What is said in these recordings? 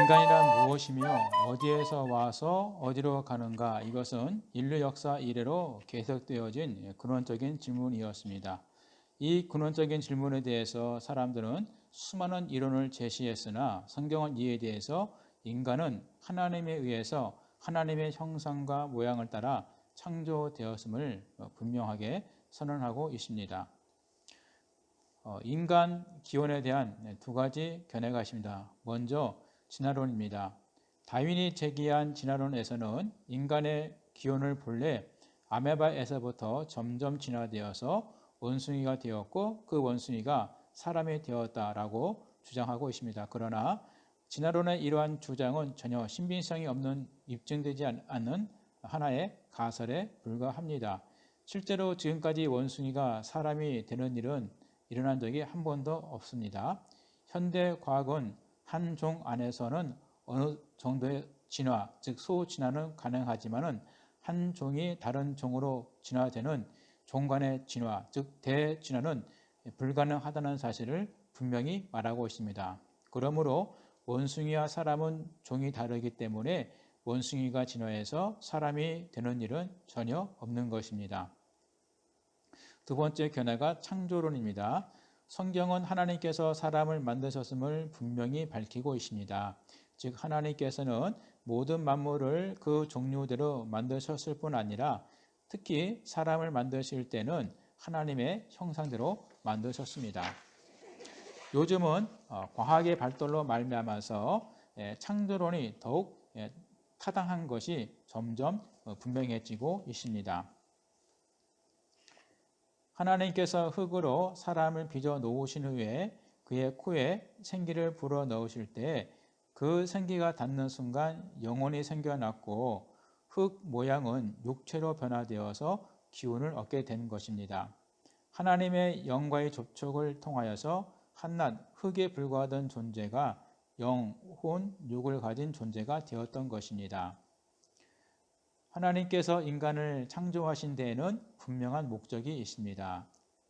인간이란 무엇이며 어디에서 와서 어디로 가는가? 이것은 인류 역사 이래로 계속되어진 근원적인 질문이었습니다. 이 근원적인 질문에 대해서 사람들은 수많은 이론을 제시했으나 성경은 이에 대해서 인간은 하나님에 의해서 하나님의 형상과 모양을 따라 창조되었음을 분명하게 선언하고 있습니다. 인간 기원에 대한 두 가지 견해가 있습니다. 먼저 진화론입니다. 다윈이 제기한 진화론에서는 인간의 기원을 본래 아메바에서부터 점점 진화되어서 원숭이가 되었고 그 원숭이가 사람이 되었다라고 주장하고 있습니다. 그러나 진화론의 이러한 주장은 전혀 신빙성이 없는 입증되지 않는 하나의 가설에 불과합니다. 실제로 지금까지 원숭이가 사람이 되는 일은 일어난 적이 한 번도 없습니다. 현대 과학은 한 종 안에서는 어느 정도의 진화, 즉 소진화는 가능하지만 한 종이 다른 종으로 진화되는 종 간의 진화, 즉 대진화는 불가능하다는 사실을 분명히 말하고 있습니다. 그러므로 원숭이와 사람은 종이 다르기 때문에 원숭이가 진화해서 사람이 되는 일은 전혀 없는 것입니다. 두 번째 견해가 창조론입니다. 성경은 하나님께서 사람을 만드셨음을 분명히 밝히고 있습니다. 즉 하나님께서는 모든 만물을 그 종류대로 만드셨을 뿐 아니라 특히 사람을 만드실 때는 하나님의 형상대로 만드셨습니다. 요즘은 과학의 발달로 말미암아서 창조론이 더욱 타당한 것이 점점 분명해지고 있습니다. 하나님께서 흙으로 사람을 빚어 놓으신 후에 그의 코에 생기를 불어 넣으실 때 그 생기가 닿는 순간 영혼이 생겨났고 흙 모양은 육체로 변화되어서 기운을 얻게 된 것입니다. 하나님의 영과의 접촉을 통하여서 한낱 흙에 불과하던 존재가 영, 혼, 육을 가진 존재가 되었던 것입니다. 하나님께서 인간을 창조하신 데에는 분명한 목적이 있습니다.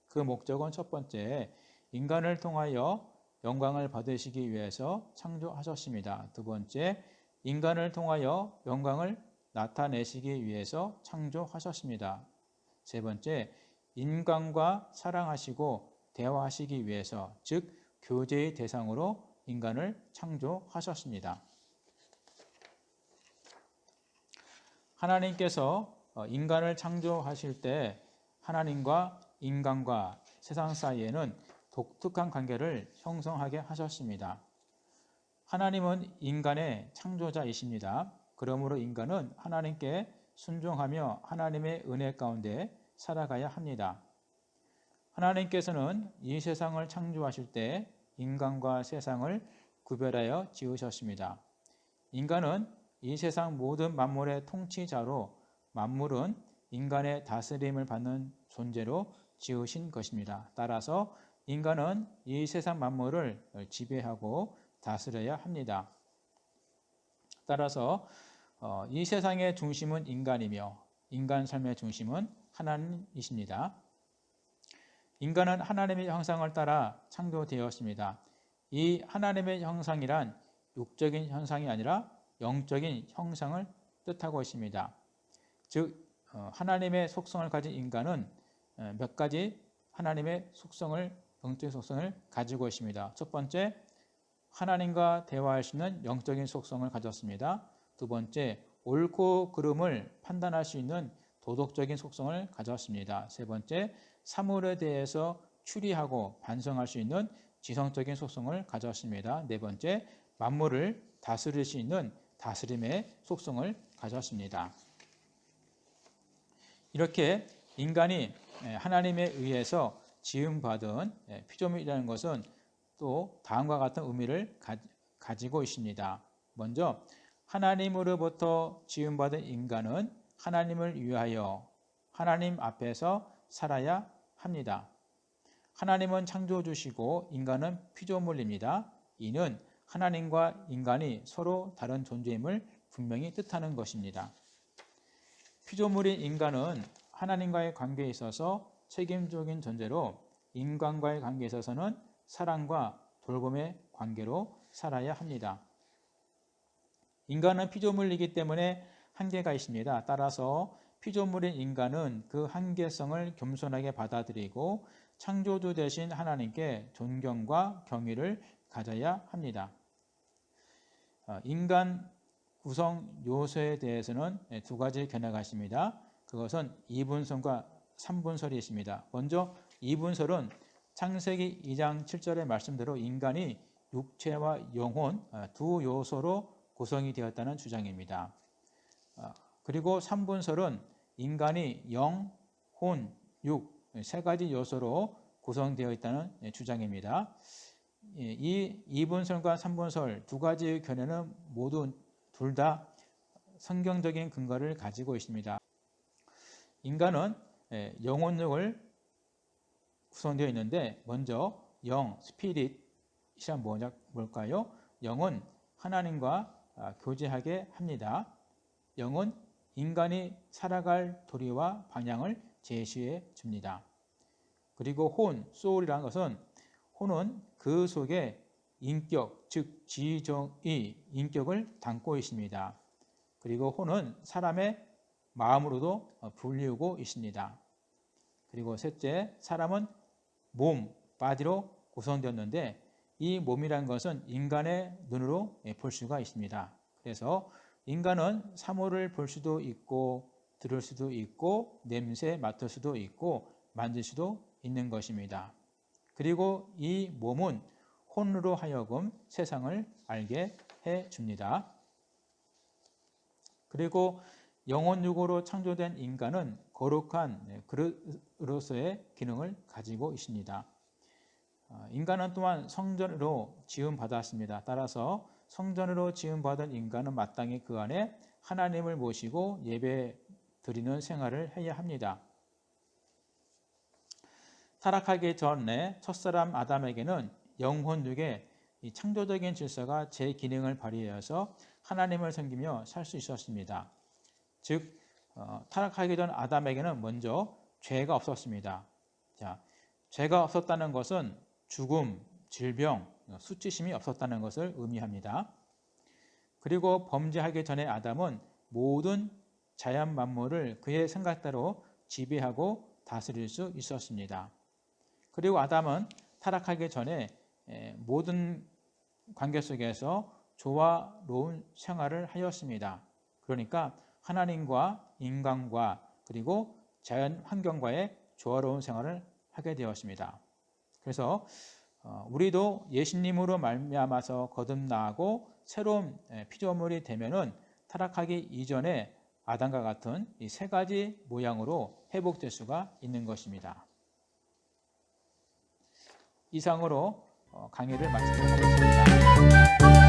그 목적은 첫 번째, 인간을 통하여 영광을 받으시기 위해서 창조하셨습니다. 두 번째, 인간을 통하여 영광을 나타내시기 위해서 창조하셨습니다. 세 번째, 인간과 사랑하시고 대화하시기 위해서, 즉 교제의 대상으로 인간을 창조하셨습니다. 하나님께서 인간을 창조하실 때 하나님과 인간과 세상 사이에는 독특한 관계를 형성하게 하셨습니다. 하나님은 인간의 창조자이십니다. 그러므로 인간은 하나님께 순종하며 하나님의 은혜 가운데 살아가야 합니다. 하나님께서는 이 세상을 창조하실 때 인간과 세상을 구별하여 지으셨습니다. 인간은 이 세상 모든 만물의 통치자로 만물은 인간의 다스림을 받는 존재로 지으신 것입니다. 따라서 인간은 이 세상 만물을 지배하고 다스려야 합니다. 따라서 이 세상의 중심은 인간이며 인간 삶의 중심은 하나님이십니다. 인간은 하나님의 형상을 따라 창조되었습니다. 이 하나님의 형상이란 육적인 형상이 아니라 영적인 형상을 뜻하고 있습니다. 즉 하나님의 속성을 가진 인간은 몇 가지 하나님의 영적인 속성을 가지고 있습니다. 첫 번째, 하나님과 대화할 수 있는 영적인 속성을 가졌습니다. 두 번째, 옳고 그름을 판단할 수 있는 도덕적인 속성을 가졌습니다. 세 번째, 사물에 대해서 추리하고 반성할 수 있는 지성적인 속성을 가졌습니다. 네 번째, 만물을 다스릴 수 있는 다스림의 속성을 가졌습니다. 이렇게 인간이 하나님에 의해서 지음받은 피조물이라는 것은 또 다음과 같은 의미를 가지고 있습니다. 먼저 하나님으로부터 지음받은 인간은 하나님을 위하여 하나님 앞에서 살아야 합니다. 하나님은 창조주시고 인간은 피조물입니다. 이는 하나님과 인간이 서로 다른 존재임을 분명히 뜻하는 것입니다. 피조물인 인간은 하나님과의 관계에 있어서 책임적인 존재로 인간과의 관계에 있어서는 사랑과 돌봄의 관계로 살아야 합니다. 인간은 피조물이기 때문에 한계가 있습니다. 따라서 피조물인 인간은 그 한계성을 겸손하게 받아들이고 창조주 되신 하나님께 존경과 경의를 가져야 합니다. 인간 구성 요소에 대해서는 두 가지 견해가 있습니다. 그것은 이분설과 삼분설이 있습니다. 먼저 이분설은 창세기 2장 7절의 말씀대로 인간이 육체와 영혼 두 요소로 구성이 되었다는 주장입니다. 그리고 삼분설은 인간이 영, 혼, 육 세 가지 요소로 구성되어 있다는 주장입니다. 이 이분설과 삼분설 두 가지 견해는 모두 둘 다 성경적인 근거를 가지고 있습니다. 인간은 영혼육을 구성되어 있는데 먼저 영, 스피릿이란 뭘까요? 영은 하나님과 교제하게 합니다. 영은 인간이 살아갈 도리와 방향을 제시해 줍니다. 그리고 혼, 소울이라는 것은 혼은 그 속에 인격, 즉 지정의 인격을 담고 있습니다. 그리고 혼은 사람의 마음으로도 불리우고 있습니다. 그리고 셋째, 사람은 몸, 바디로 구성되었는데 이 몸이란 것은 인간의 눈으로 볼 수가 있습니다. 그래서 인간은 사물을 볼 수도 있고 들을 수도 있고 냄새 맡을 수도 있고 만질 수도 있는 것입니다. 그리고 이 몸은 혼으로 하여금 세상을 알게 해줍니다. 그리고 영혼육으로 창조된 인간은 거룩한 그릇으로서의 기능을 가지고 있습니다. 인간은 또한 성전으로 지음받았습니다. 따라서 성전으로 지음받은 인간은 마땅히 그 안에 하나님을 모시고 예배 드리는 생활을 해야 합니다. 타락하기 전에 첫사람 아담에게는 영혼육의 이 창조적인 질서가 제 기능을 발휘하여서 하나님을 섬기며 살 수 있었습니다. 즉 타락하기 전 아담에게는 먼저 죄가 없었습니다. 자, 죄가 없었다는 것은 죽음, 질병, 수치심이 없었다는 것을 의미합니다. 그리고 범죄하기 전에 아담은 모든 자연 만물을 그의 생각대로 지배하고 다스릴 수 있었습니다. 그리고 아담은 타락하기 전에 모든 관계 속에서 조화로운 생활을 하였습니다. 그러니까 하나님과 인간과 그리고 자연 환경과의 조화로운 생활을 하게 되었습니다. 그래서 우리도 예수님으로 말미암아서 거듭나고 새로운 피조물이 되면은 타락하기 이전에 아담과 같은 이 세 가지 모양으로 회복될 수가 있는 것입니다. 이상으로 강의를 마치도록 하겠습니다.